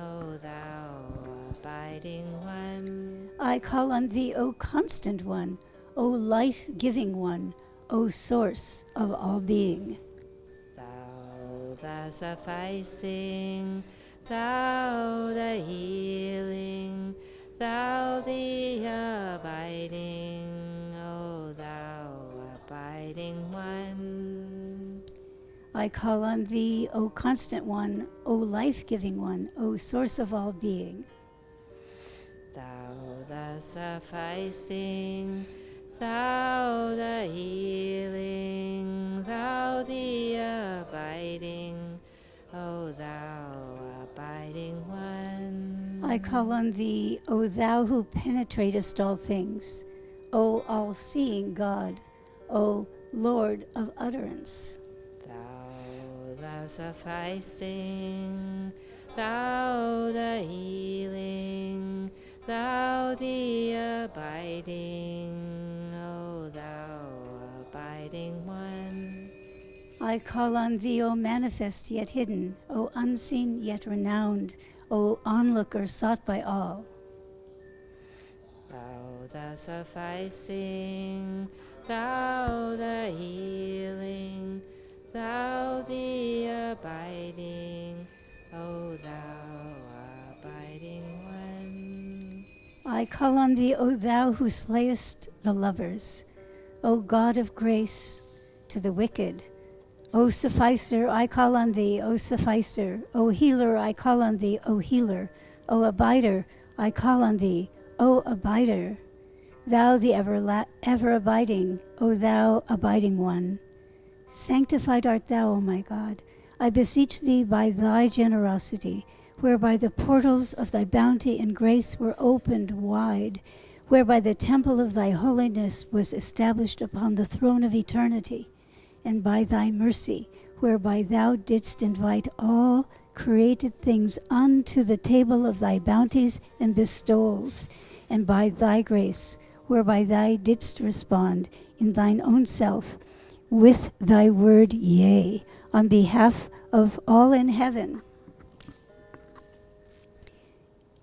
O thou abiding one. I call on thee, O constant one, O life-giving one, O source of all being. Thou the sufficing, thou the healing, thou the abiding, O thou abiding one. I call on thee, O constant one, O life-giving one, O source of all being. Thou the sufficing, thou the healing, thou the abiding, O thou abiding one. I call on thee, O thou who penetratest all things, O all-seeing God, O Lord of utterance. Thou the sufficing, thou the healing, thou the abiding, O thou abiding one. I call on thee, O manifest yet hidden, O unseen yet renowned, O onlooker sought by all. Thou the sufficing, thou the healing, thou the abiding, O thou abiding one. I call on thee, O thou who slayest the lovers, O God of grace to the wicked. O sufficer, I call on thee, O sufficer. O healer, I call on thee, O healer. O abider, I call on thee, O abider. Thou the ever abiding, O thou abiding one. Sanctified art thou, O my God. I beseech thee by thy generosity, whereby the portals of thy bounty and grace were opened wide, whereby the temple of thy holiness was established upon the throne of eternity, and by thy mercy, whereby thou didst invite all created things unto the table of thy bounties and bestowals, and by thy grace, whereby thou didst respond in thine own self with thy word, yea, on behalf of all in heaven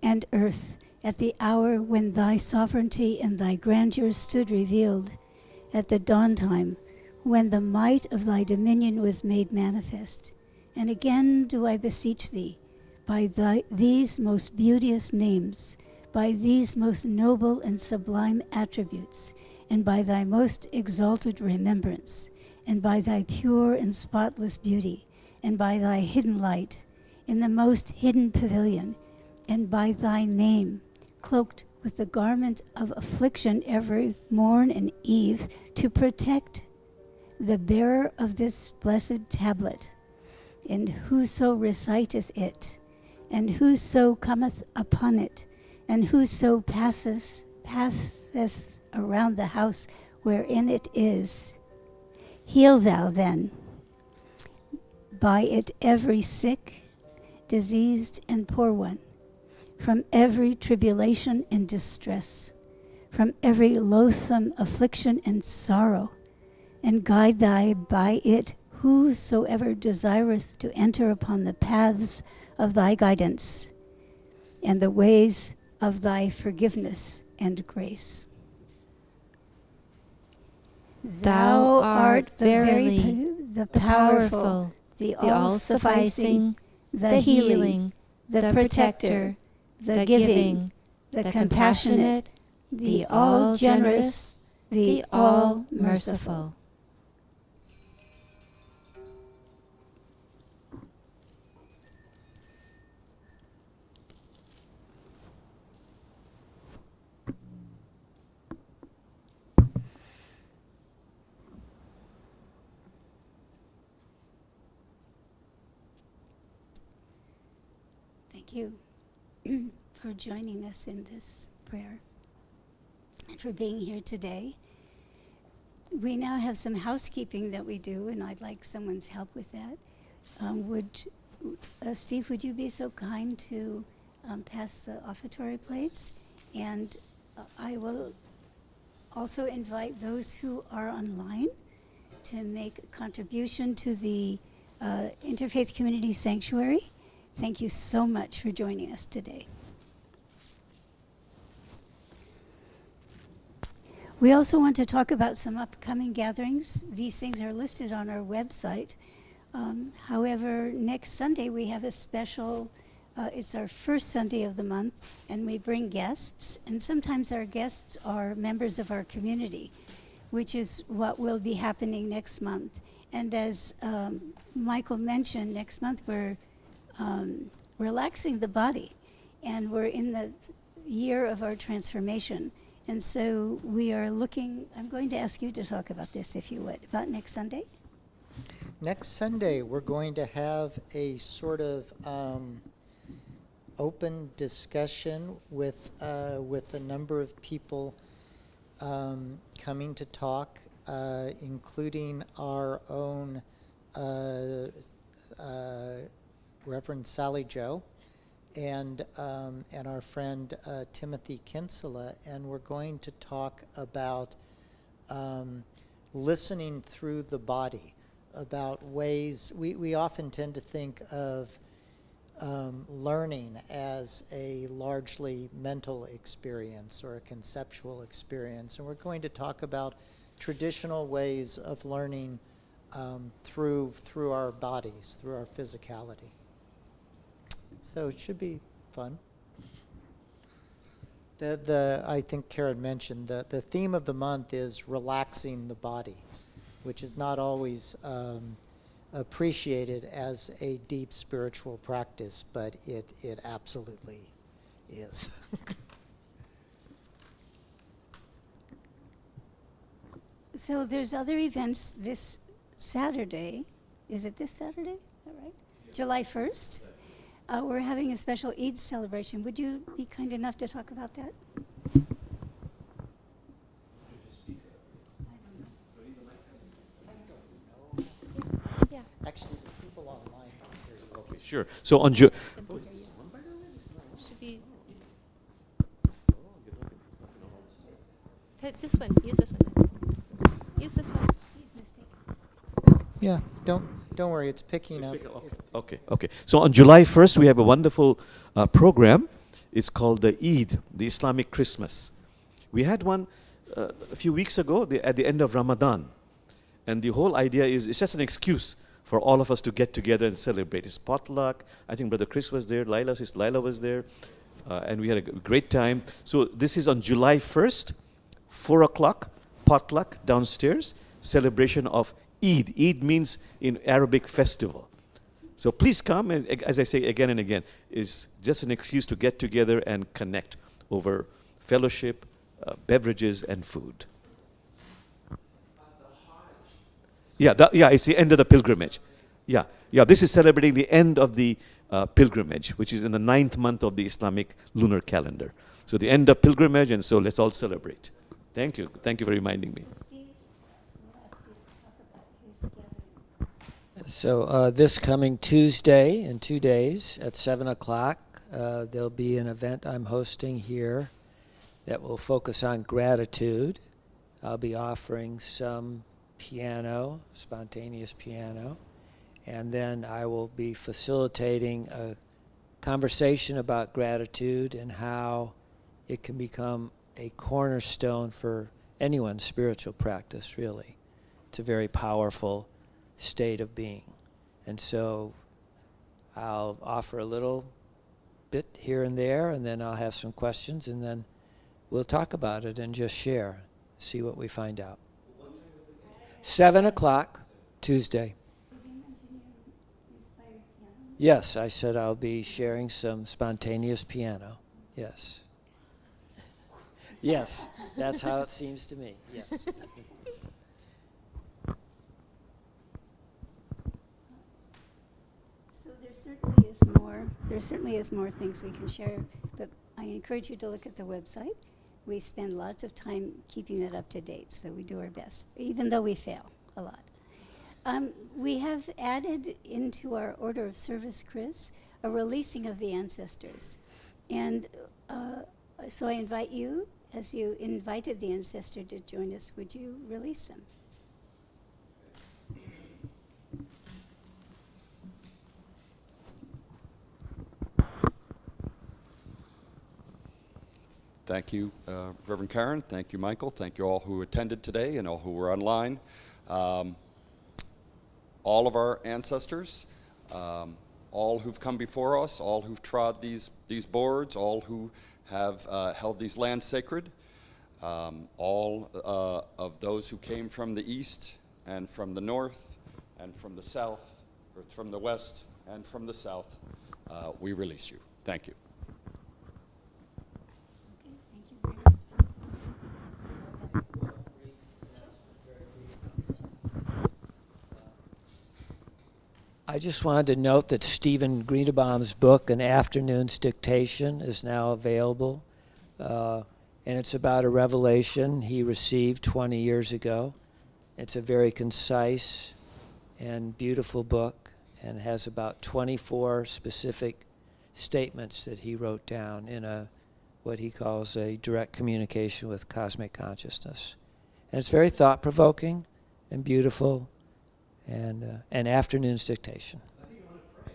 and earth, at the hour when thy sovereignty and thy grandeur stood revealed, at the dawn time, when the might of thy dominion was made manifest. And again do I beseech thee, by these most beauteous names, by these most noble and sublime attributes, and by thy most exalted remembrance, and by thy pure and spotless beauty, and by thy hidden light, in the most hidden pavilion, and by thy name, cloaked with the garment of affliction every morn and eve, to protect the bearer of this blessed tablet, and whoso reciteth it, and whoso cometh upon it, and whoso passeth around the house wherein it is. Heal thou then by it every sick, diseased, and poor one, from every tribulation and distress, from every loathsome affliction and sorrow, and guide thy by it whosoever desireth to enter upon the paths of thy guidance and the ways of thy forgiveness and grace. Thou art verily the the powerful, powerful, the the all-sufficing, the healing, the protector, the giving, the compassionate, the all-generous, the all-merciful. Thank you for joining us in this prayer and for being here today. We now have some housekeeping that we do, and I'd like someone's help with that. Steve, would you be so kind to pass the offertory plates? And I will also invite those who are online to make a contribution to the Interfaith Community Sanctuary. Thank you so much for joining us today. We also want to talk about some upcoming gatherings. These things are listed on our website. However, next Sunday we have a special, it's our first Sunday of the month, and we bring guests, and sometimes our guests are members of our community, which is what will be happening next month. And as Michael mentioned, next month we're relaxing the body, and we're in the year of our transformation. And so we are looking, I'm going to ask you to talk about this, if you would, about next Sunday. Next Sunday, we're going to have a sort of open discussion with a number of people coming to talk, including our own Reverend Sally Joe and our friend Timothy Kinsella, and we're going to talk about listening through the body, about ways we often tend to think of learning as a largely mental experience or a conceptual experience, and we're going to talk about traditional ways of learning through our bodies, through our physicality. So it should be fun. I think Karen mentioned the theme of the month is relaxing the body, which is not always appreciated as a deep spiritual practice, but it absolutely is. So there's other events this Saturday. Is it this Saturday? Is that right? Yeah. July 1st. We're having a special Eid celebration. Would you be kind enough to talk about that? Yeah. Actually, the people online can hear you. Okay, sure. So on Should be. This one. Use this one. Use this one. He's mistaken. Yeah, don't worry, it's picking up. Okay. So on July 1st, we have a wonderful program. It's called the Eid, the Islamic Christmas. We had one a few weeks ago at the end of Ramadan. And the whole idea is it's just an excuse for all of us to get together and celebrate. It's potluck. I think Brother Chris was there. Lila was there. And we had a great time. So this is on July 1st, 4 o'clock, potluck downstairs, celebration of Eid. Eid means in Arabic festival. So please come, and as I say again and again, it's just an excuse to get together and connect over fellowship, beverages, and food. Yeah, it's the end of the pilgrimage. Yeah, this is celebrating the end of the pilgrimage, which is in the 9th month of the Islamic lunar calendar. So the end of pilgrimage, and so let's all celebrate. Thank you for reminding me. So this coming Tuesday, in 2 days, at 7 o'clock, there'll be an event I'm hosting here that will focus on gratitude. I'll be offering some piano, spontaneous piano, and then I will be facilitating a conversation about gratitude and how it can become a cornerstone for anyone's spiritual practice, really. It's a very powerful state of being. And so I'll offer a little bit here and there, and then I'll have some questions, and then we'll talk about it and just share, see what we find out. 7 o'clock, Tuesday. Yes, I said I'll be sharing some spontaneous piano. Yes. Yes, that's how it seems to me. Yes. So there certainly is more things we can share, but I encourage you to look at the website. We spend lots of time keeping that up to date, so we do our best, even though we fail a lot. We have added into our order of service, Chris, a releasing of the ancestors. And so I invite you, as you invited the ancestor to join us, would you release them? Thank you, Reverend Karen. Thank you, Michael. Thank you all who attended today and all who were online. All of our ancestors, all who've come before us, all who've trod these boards, all who have held these lands sacred, all of those who came from the east and from the north and from the south, or from the west and from the south, we release you. Thank you. Okay, thank you very much. I just wanted to note that Stephen Greenebaum's book, An Afternoon's Dictation, is now available. And it's about a revelation he received 20 years ago. It's a very concise and beautiful book, and has about 24 specific statements that he wrote down in what he calls a direct communication with cosmic consciousness. And it's very thought-provoking and beautiful, and An Afternoon's Dictation. I think it won a prize.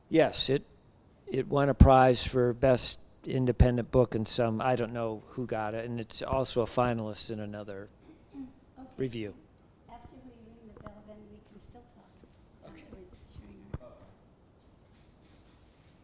Yes, it won a prize for best independent book in some, I don't know who got it, and it's also a finalist in another review.